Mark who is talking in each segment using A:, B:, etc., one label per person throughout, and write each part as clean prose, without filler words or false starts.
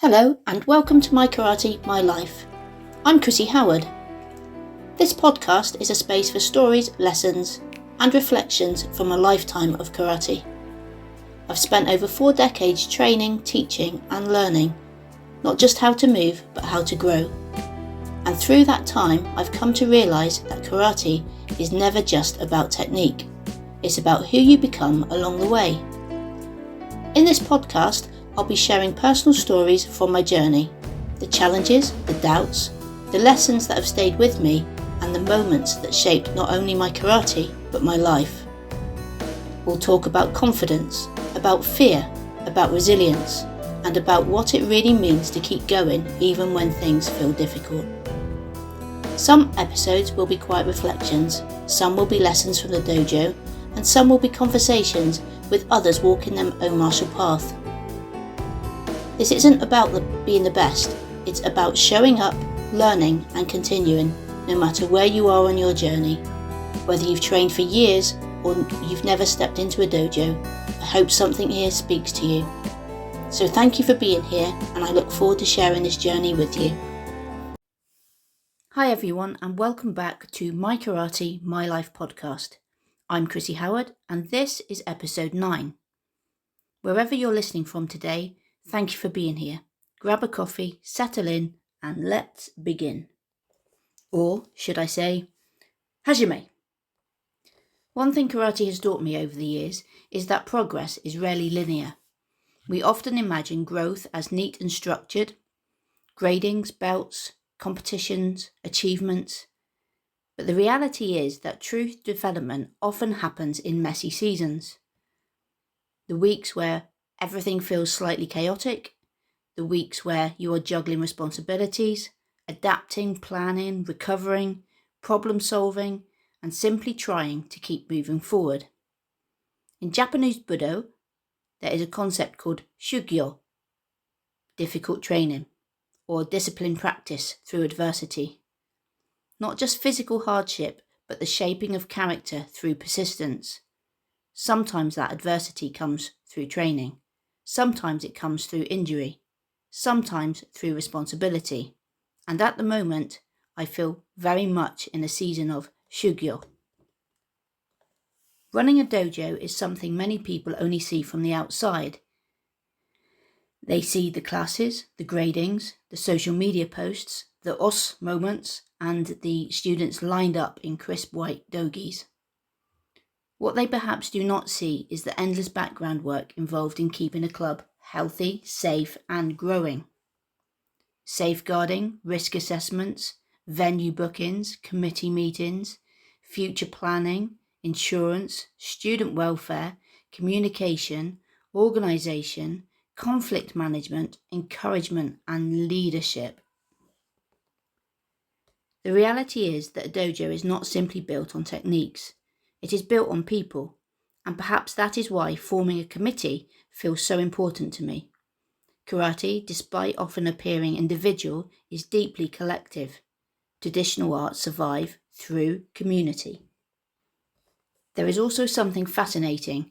A: Hello and welcome to My Karate, My Life. I'm Chrissie Howard. This podcast is a space for stories, lessons and reflections from a lifetime of karate. I've spent over 4 decades training, teaching and learning, not just how to move but how to grow. And through that time I've come to realise that karate is never just about technique, it's about who you become along the way. In this podcast I'll be sharing personal stories from my journey, the challenges, the doubts, the lessons that have stayed with me and the moments that shaped not only my karate but my life. We'll talk about confidence, about fear, about resilience and about what it really means to keep going even when things feel difficult. Some episodes will be quiet reflections, some will be lessons from the dojo and some will be conversations with others walking their own martial path. This isn't about being the best, it's about showing up, learning and continuing, no matter where you are on your journey. Whether you've trained for years or you've never stepped into a dojo, I hope something here speaks to you. So thank you for being here and I look forward to sharing this journey with you. Hi everyone and welcome back to My Karate, My Life podcast. I'm Chrissie Howard and this is episode 9. Wherever you're listening from today, thank you for being here. Grab a coffee, settle in, and let's begin. Or, should I say, hajime. One thing karate has taught me over the years is that progress is rarely linear. We often imagine growth as neat and structured, gradings, belts, competitions, achievements. But the reality is that true development often happens in messy seasons. The weeks where everything feels slightly chaotic, the weeks where you are juggling responsibilities, adapting, planning, recovering, problem solving, and simply trying to keep moving forward. In Japanese Budo, there is a concept called shugyo, difficult training, or disciplined practice through adversity. Not just physical hardship, but the shaping of character through persistence. Sometimes that adversity comes through training. Sometimes it comes through injury, sometimes through responsibility, and at the moment I feel very much in a season of shugyo. Running a dojo is something many people only see from the outside. They see the classes, the gradings, the social media posts, the os moments, and the students lined up in crisp white dogis. What they perhaps do not see is the endless background work involved in keeping a club healthy, safe and growing. Safeguarding, risk assessments, venue bookings, committee meetings, future planning, insurance, student welfare, communication, organisation, conflict management, encouragement and leadership. The reality is that a dojo is not simply built on techniques. It is built on people, and perhaps that is why forming a committee feels so important to me. Karate, despite often appearing individual, is deeply collective. Traditional arts survive through community. There is also something fascinating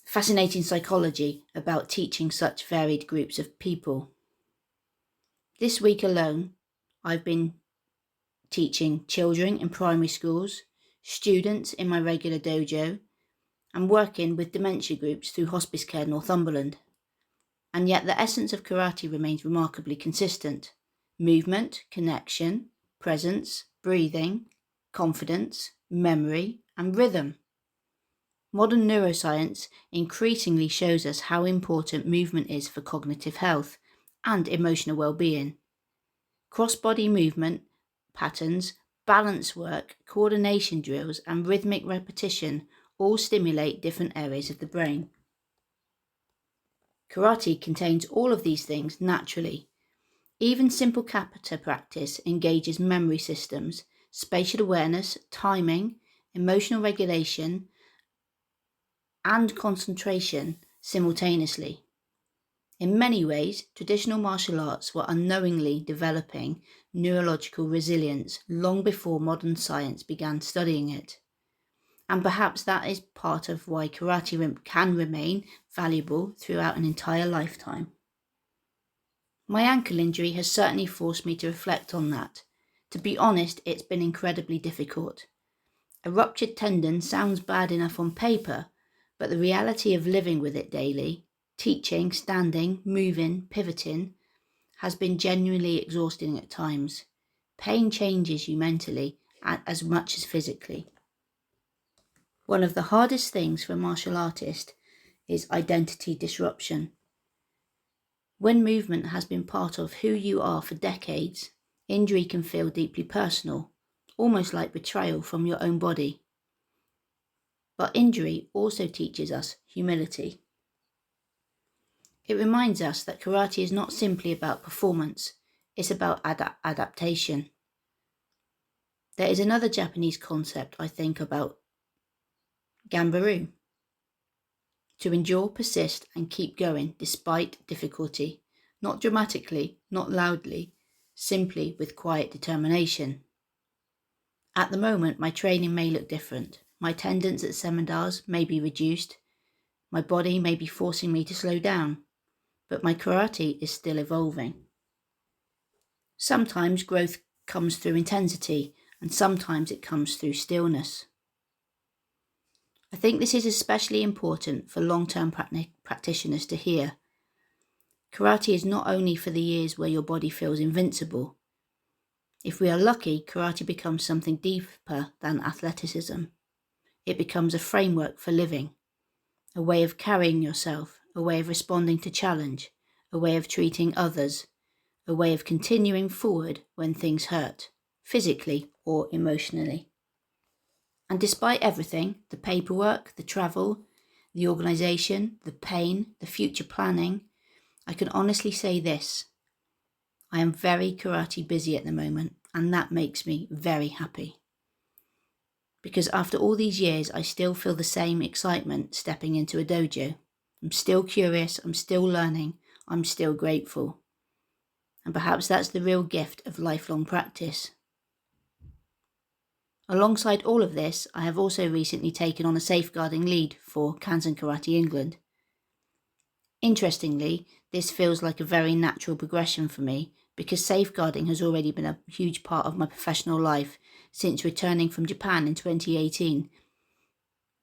A: psychology about teaching such varied groups of people. This week alone, I've been teaching children in primary schools, students in my regular dojo, and working with dementia groups through hospice care Northumberland. And yet the essence of karate remains remarkably consistent. Movement, connection, presence, breathing, confidence, memory, and rhythm. Modern neuroscience increasingly shows us how important movement is for cognitive health and emotional well-being. Cross-body movement patterns, balance work, coordination drills, and rhythmic repetition all stimulate different areas of the brain. Karate contains all of these things naturally. Even simple kata practice engages memory systems, spatial awareness, timing, emotional regulation, and concentration simultaneously. In many ways, traditional martial arts were unknowingly developing neurological resilience long before modern science began studying it. And perhaps that is part of why karate can remain valuable throughout an entire lifetime. My ankle injury has certainly forced me to reflect on that. To be honest, it's been incredibly difficult. A ruptured tendon sounds bad enough on paper, but the reality of living with it daily, teaching, standing, moving, pivoting, has been genuinely exhausting at times. Pain changes you mentally as much as physically. One of the hardest things for a martial artist is identity disruption. When movement has been part of who you are for decades, injury can feel deeply personal, almost like betrayal from your own body. But injury also teaches us humility. It reminds us that karate is not simply about performance, it's about adaptation. There is another Japanese concept I think about, gambaru. To endure, persist, and keep going despite difficulty, not dramatically, not loudly, simply with quiet determination. At the moment, my training may look different. My attendance at seminars may be reduced. My body may be forcing me to slow down, but my karate is still evolving. Sometimes growth comes through intensity, and sometimes it comes through stillness. I think this is especially important for long-term practitioners to hear. Karate is not only for the years where your body feels invincible. If we are lucky, karate becomes something deeper than athleticism. It becomes a framework for living, a way of carrying yourself, a way of responding to challenge, a way of treating others, a way of continuing forward when things hurt, physically or emotionally. And despite everything, the paperwork, the travel, the organisation, the pain, the future planning, I can honestly say this: I am very karate busy at the moment, and that makes me very happy. Because after all these years, I still feel the same excitement stepping into a dojo. I'm still curious, I'm still learning, I'm still grateful. And perhaps that's the real gift of lifelong practice. Alongside all of this, I have also recently taken on a safeguarding lead for Kanzen Karate England. Interestingly, this feels like a very natural progression for me because safeguarding has already been a huge part of my professional life since returning from Japan in 2018.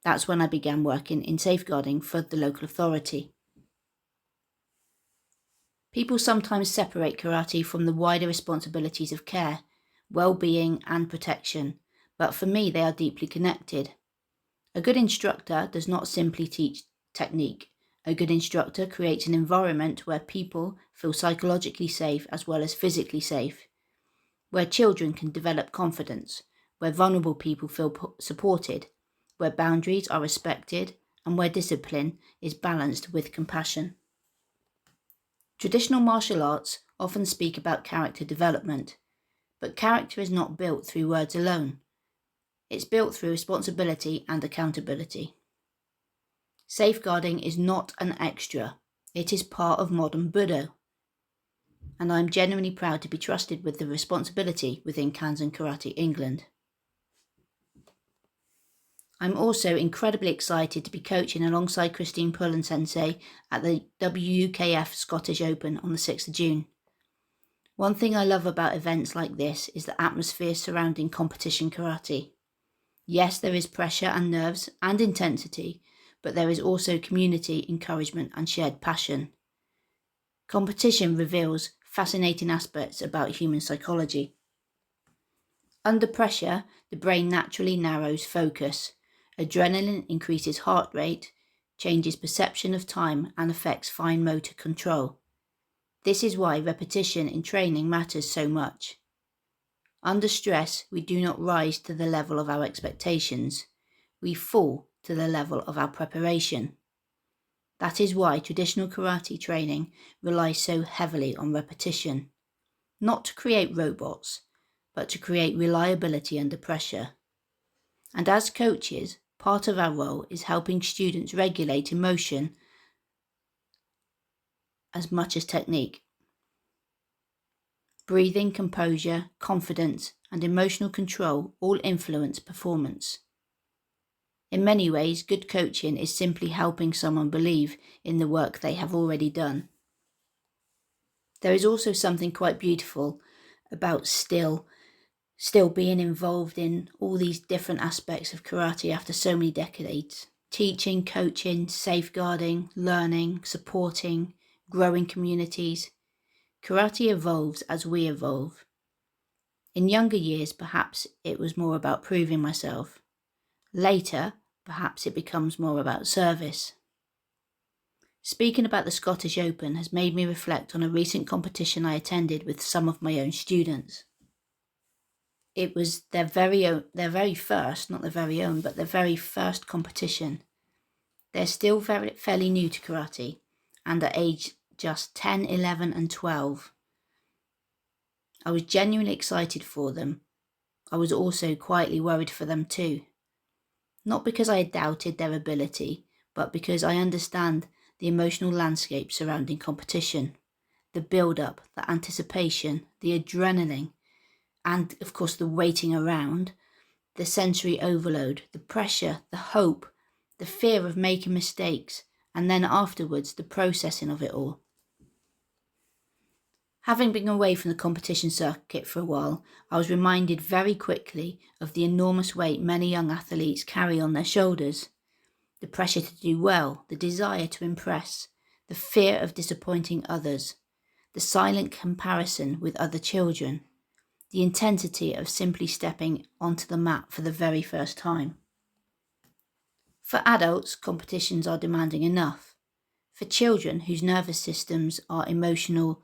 A: That's when I began working in safeguarding for the local authority. People sometimes separate karate from the wider responsibilities of care, well-being and protection, but for me they are deeply connected. A good instructor does not simply teach technique. A good instructor creates an environment where people feel psychologically safe as well as physically safe, where children can develop confidence, where vulnerable people feel supported, where boundaries are respected, and where discipline is balanced with compassion. Traditional martial arts often speak about character development, but character is not built through words alone. It's built through responsibility and accountability. Safeguarding is not an extra, it is part of modern Budo. And I'm genuinely proud to be trusted with the responsibility within Kanzen Karate England. I'm also incredibly excited to be coaching alongside Christine Pullen Sensei at the WUKF Scottish Open on the 6th of June. One thing I love about events like this is the atmosphere surrounding competition karate. Yes, there is pressure and nerves and intensity, but there is also community, encouragement and shared passion. Competition reveals fascinating aspects about human psychology. Under pressure, the brain naturally narrows focus. Adrenaline increases heart rate, changes perception of time and affects fine motor control. This is why repetition in training matters so much. Under stress, we do not rise to the level of our expectations. We fall to the level of our preparation. That is why traditional karate training relies so heavily on repetition. Not to create robots, but to create reliability under pressure. And as coaches, part of our role is helping students regulate emotion as much as technique. Breathing, composure, confidence, and emotional control all influence performance. In many ways, good coaching is simply helping someone believe in the work they have already done. There is also something quite beautiful about still being involved in all these different aspects of karate after so many decades. Teaching, coaching, safeguarding, learning, supporting, growing communities. Karate evolves as we evolve. In younger years, perhaps it was more about proving myself. Later, perhaps it becomes more about service. Speaking about the Scottish Open has made me reflect on a recent competition I attended with some of my own students. It was their very first competition. They're still fairly new to karate and are aged just 10, 11 and 12. I was genuinely excited for them. I was also quietly worried for them too. Not because I doubted their ability, but because I understand the emotional landscape surrounding competition, the build-up, the anticipation, the adrenaline, and of course the waiting around, the sensory overload, the pressure, the hope, the fear of making mistakes, and then afterwards the processing of it all. Having been away from the competition circuit for a while, I was reminded very quickly of the enormous weight many young athletes carry on their shoulders. The pressure to do well, the desire to impress, the fear of disappointing others, the silent comparison with other children, the intensity of simply stepping onto the mat for the very first time. For adults, competitions are demanding enough. For children whose nervous systems are emotional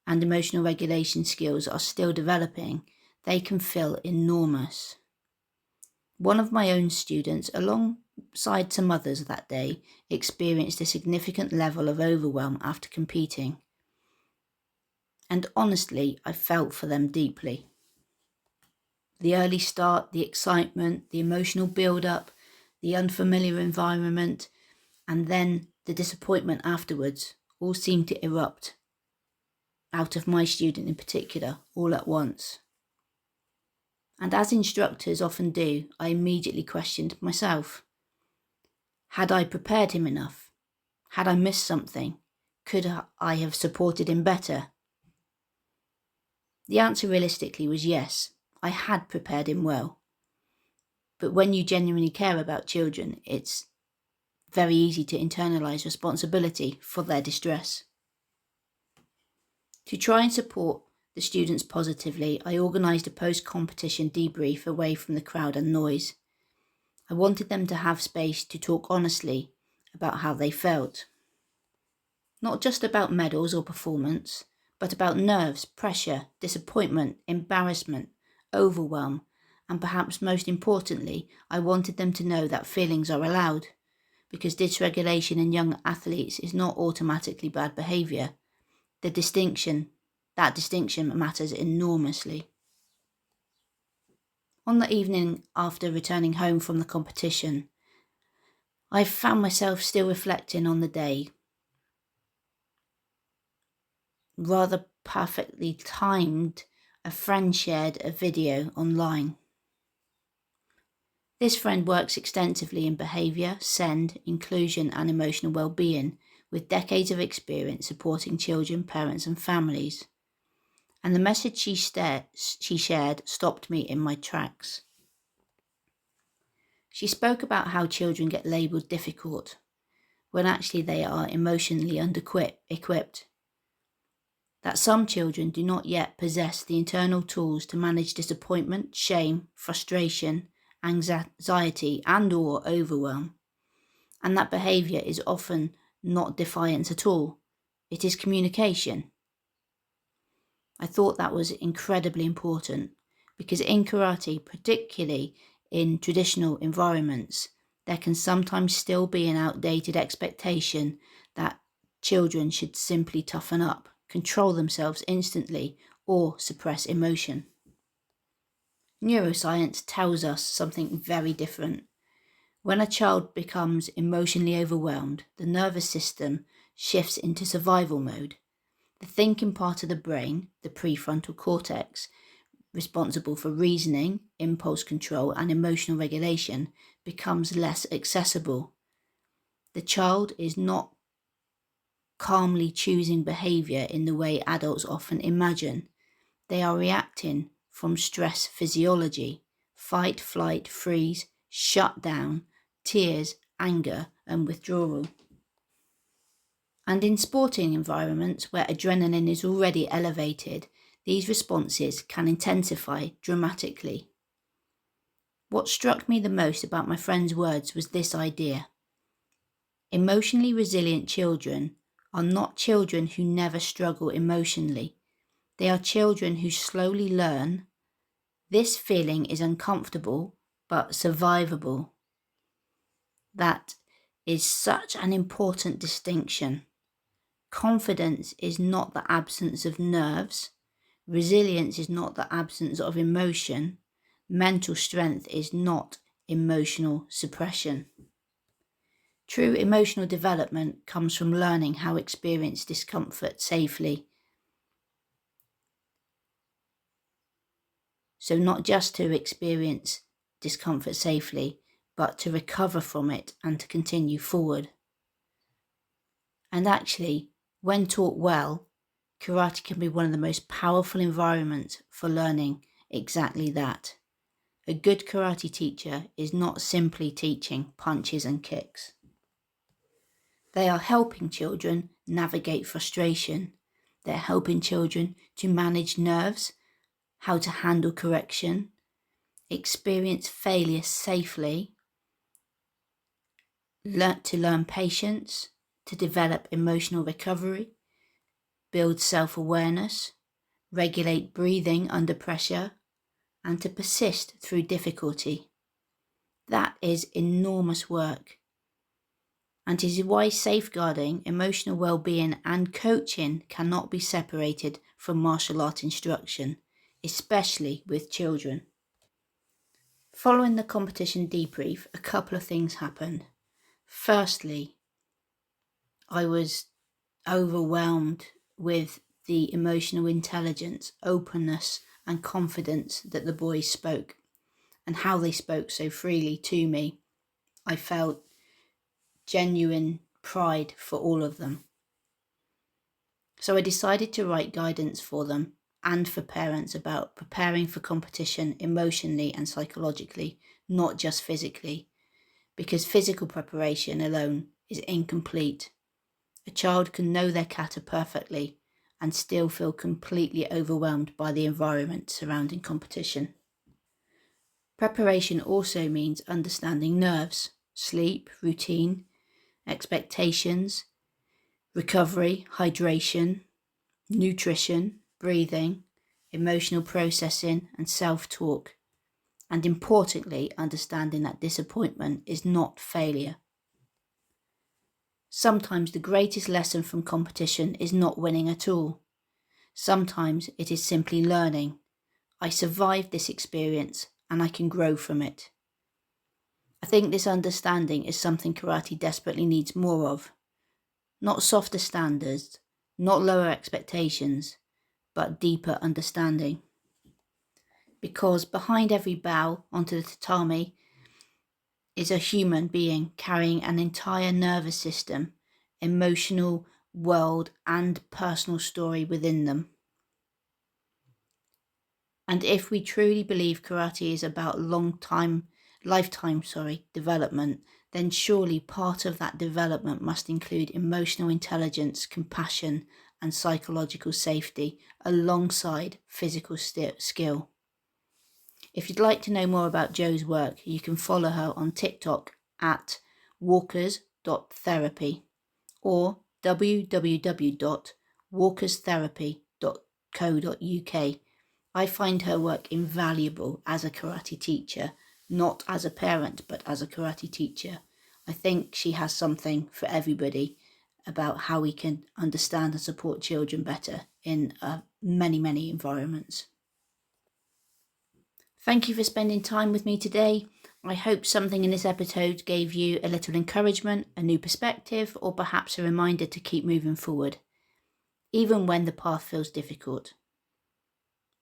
A: regulation skills are still developing, they can feel enormous. One of my own students, alongside some others that day, experienced a significant level of overwhelm after competing. And honestly, I felt for them deeply. The early start, the excitement, the emotional build-up, the unfamiliar environment, and then the disappointment afterwards all seemed to erupt out of my student in particular, all at once. And as instructors often do, I immediately questioned myself. Had I prepared him enough? Had I missed something? Could I have supported him better? The answer realistically was yes, I had prepared him well. But when you genuinely care about children, it's very easy to internalise responsibility for their distress. To try and support the students positively, I organised a post-competition debrief away from the crowd and noise. I wanted them to have space to talk honestly about how they felt. Not just about medals or performance, but about nerves, pressure, disappointment, embarrassment, overwhelm, and perhaps most importantly, I wanted them to know that feelings are allowed, because dysregulation in young athletes is not automatically bad behaviour. That distinction matters enormously. On the evening after returning home from the competition, I found myself still reflecting on the day. Rather perfectly timed, a friend shared a video online. This friend works extensively in behaviour, SEND, inclusion and emotional well-being, with decades of experience supporting children, parents and families. And the message she shared stopped me in my tracks. She spoke about how children get labelled difficult, when actually they are emotionally equipped. That some children do not yet possess the internal tools to manage disappointment, shame, frustration, anxiety and/or overwhelm. And that behaviour is often not defiance at all. It is communication. I thought that was incredibly important because in karate, particularly in traditional environments, there can sometimes still be an outdated expectation that children should simply toughen up, control themselves instantly, or suppress emotion. Neuroscience tells us something very different. When a child becomes emotionally overwhelmed, the nervous system shifts into survival mode. The thinking part of the brain, the prefrontal cortex, responsible for reasoning, impulse control and emotional regulation, becomes less accessible. The child is not calmly choosing behaviour in the way adults often imagine. They are reacting from stress physiology, fight, flight, freeze, shut down, tears, anger and withdrawal. And in sporting environments where adrenaline is already elevated, these responses can intensify dramatically. What struck me the most about my friend's words was this idea. Emotionally resilient children are not children who never struggle emotionally. They are children who slowly learn, this feeling is uncomfortable but survivable. That is such an important distinction. Confidence is not the absence of nerves. Resilience is not the absence of emotion. Mental strength is not emotional suppression. True emotional development comes from learning how to experience discomfort safely. So not just to experience discomfort safely, but to recover from it and to continue forward. And actually, when taught well, karate can be one of the most powerful environments for learning exactly that. A good karate teacher is not simply teaching punches and kicks. They are helping children navigate frustration. They're helping children to manage nerves, how to handle correction, experience failure safely, to learn patience, to develop emotional recovery, build self-awareness, regulate breathing under pressure, and to persist through difficulty. That is enormous work. And it is why safeguarding, emotional well-being and coaching cannot be separated from martial art instruction, especially with children. Following the competition debrief, a couple of things happened. Firstly, I was overwhelmed with the emotional intelligence, openness and confidence that the boys spoke and how they spoke so freely to me. I felt genuine pride for all of them. So I decided to write guidance for them and for parents about preparing for competition emotionally and psychologically, not just physically, because physical preparation alone is incomplete. A child can know their kata perfectly and still feel completely overwhelmed by the environment surrounding competition. Preparation also means understanding nerves, sleep, routine, expectations, recovery, hydration, nutrition, breathing, emotional processing and self-talk, and importantly, understanding that disappointment is not failure. Sometimes the greatest lesson from competition is not winning at all. Sometimes it is simply learning. I survived this experience and I can grow from it. I think this understanding is something karate desperately needs more of. Not softer standards, not lower expectations, but deeper understanding. Because behind every bow onto the tatami is a human being carrying an entire nervous system, emotional world and personal story within them. And if we truly believe karate is about lifetime development, then surely part of that development must include emotional intelligence, compassion and psychological safety alongside physical skill. If you'd like to know more about Jo's work, you can follow her on TikTok at walkers.therapy or www.walkerstherapy.co.uk. I find her work invaluable as a karate teacher, not as a parent, but as a karate teacher. I think she has something for everybody about how we can understand and support children better in many, many environments. Thank you for spending time with me today. I hope something in this episode gave you a little encouragement, a new perspective, or perhaps a reminder to keep moving forward, even when the path feels difficult.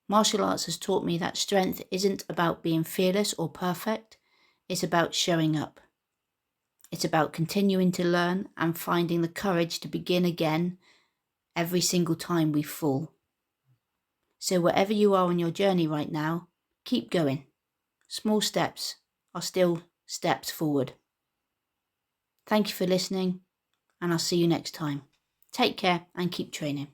A: Martial arts has taught me that strength isn't about being fearless or perfect, it's about showing up. It's about continuing to learn and finding the courage to begin again every single time we fall. So wherever you are on your journey right now, keep going. Small steps are still steps forward. Thank you for listening, and I'll see you next time. Take care and keep training.